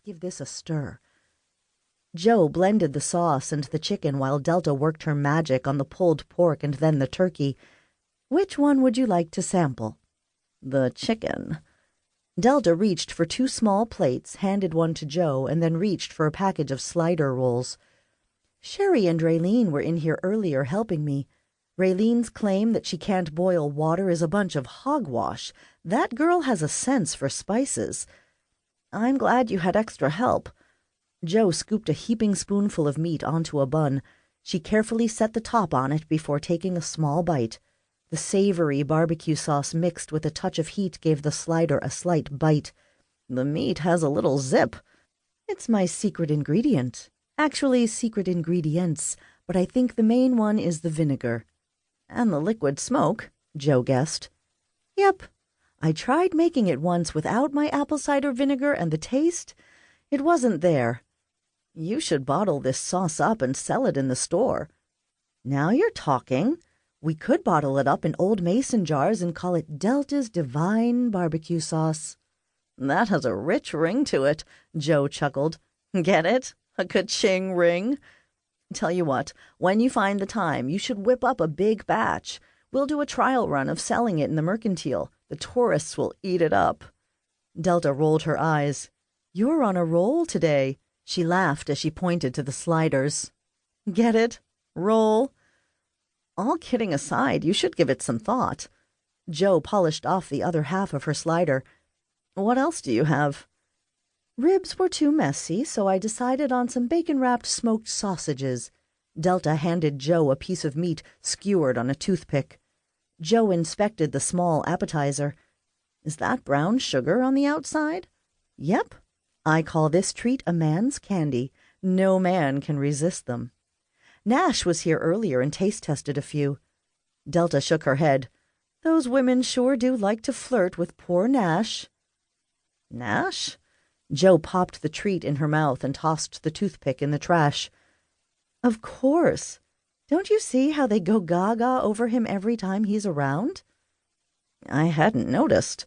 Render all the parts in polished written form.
give this a stir." Joe blended the sauce and the chicken while Delta worked her magic on the pulled pork and then the turkey. "Which one would you like to sample?" "The chicken." Delta reached for 2 small plates, handed one to Joe, and then reached for a package of slider rolls. "Sherry and Raylene were in here earlier helping me. Raylene's claim that she can't boil water is a bunch of hogwash. That girl has a sense for spices. I'm glad you had extra help." Joe scooped a heaping spoonful of meat onto a bun. She carefully set the top on it before taking a small bite. The savory barbecue sauce mixed with a touch of heat gave the slider a slight bite. "The meat has a little zip." "It's my secret ingredient. Actually, secret ingredients, but I think the main one is the vinegar." "And the liquid smoke," Joe guessed. "Yep. I tried making it once without my apple cider vinegar, and the taste, it wasn't there." "You should bottle this sauce up and sell it in the store." "Now you're talking. We could bottle it up in old mason jars and call it Delta's Divine Barbecue Sauce." "That has a rich ring to it," Joe chuckled. "Get it? A ka-ching ring? Tell you what, when you find the time, you should whip up a big batch. We'll do a trial run of selling it in the mercantile. The tourists will eat it up." Delta rolled her eyes. "You're on a roll today." She laughed as she pointed to the sliders. "Get it? Roll?" "All kidding aside, you should give it some thought." Joe polished off the other half of her slider. "What else do you have?" "Ribs were too messy, so I decided on some bacon-wrapped smoked sausages." Delta handed Joe a piece of meat skewered on a toothpick. Joe inspected the small appetizer. "Is that brown sugar on the outside?" "Yep. I call this treat a man's candy. No man can resist them." "Nash was here earlier and taste-tested a few." Delta shook her head. "Those women sure do like to flirt with poor Nash." "Nash?" Joe popped the treat in her mouth and tossed the toothpick in the trash. "Of course. Don't you see how they go gaga over him every time he's around?" "I hadn't noticed."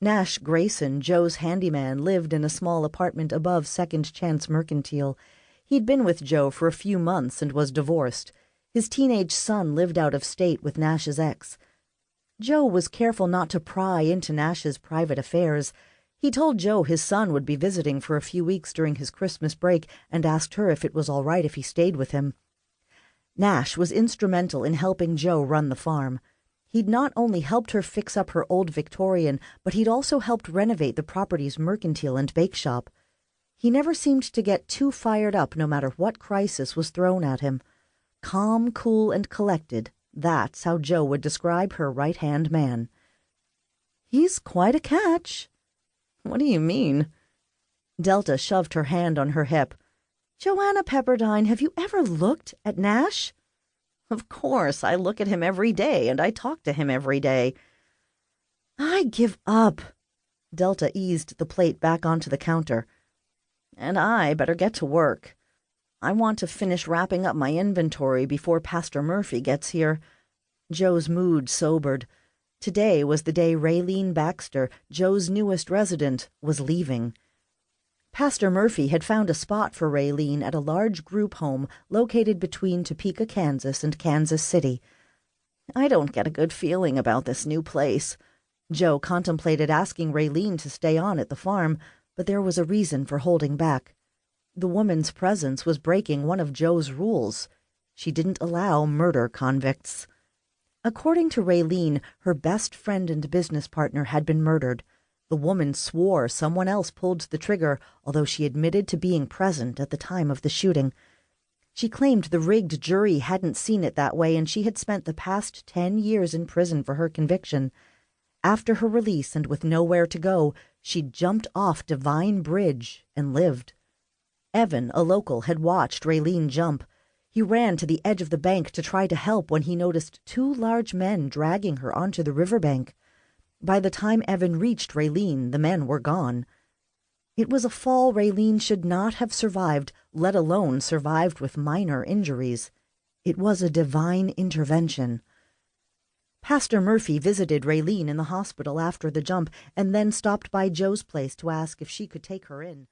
Nash Grayson, Joe's handyman, lived in a small apartment above Second Chance Mercantile. He'd been with Joe for a few months and was divorced. His teenage son lived out of state with Nash's ex. Joe was careful not to pry into Nash's private affairs. He told Joe his son would be visiting for a few weeks during his Christmas break and asked her if it was all right if he stayed with him. Nash was instrumental in helping Joe run the farm. He'd not only helped her fix up her old Victorian, but he'd also helped renovate the property's mercantile and bake shop. He never seemed to get too fired up no matter what crisis was thrown at him. Calm, cool, and collected, that's how Joe would describe her right-hand man. "He's quite a catch." "What do you mean?" Delta shoved her hand on her hip. "Joanna Pepperdine, have you ever looked at Nash?" "Of course, I look at him every day, and I talk to him every day." "I give up." Delta eased the plate back onto the counter. "And I better get to work. I want to finish wrapping up my inventory before Pastor Murphy gets here." Joe's mood sobered. Today was the day Raylene Baxter, Joe's newest resident, was leaving. Pastor Murphy had found a spot for Raylene at a large group home located between Topeka, Kansas, and Kansas City. "I don't get a good feeling about this new place." Joe contemplated asking Raylene to stay on at the farm, but there was a reason for holding back. The woman's presence was breaking one of Joe's rules. She didn't allow murder convicts. According to Raylene, her best friend and business partner had been murdered. The woman swore someone else pulled the trigger, although she admitted to being present at the time of the shooting. She claimed the rigged jury hadn't seen it that way, and she had spent the past 10 years in prison for her conviction. After her release and with nowhere to go, she jumped off Divine Bridge and lived. Evan, a local, had watched Raylene jump. He ran to the edge of the bank to try to help when he noticed 2 large men dragging her onto the riverbank. By the time Evan reached Raylene, the men were gone. It was a fall Raylene should not have survived, let alone survived with minor injuries. It was a divine intervention. Pastor Murphy visited Raylene in the hospital after the jump and then stopped by Joe's place to ask if she could take her in.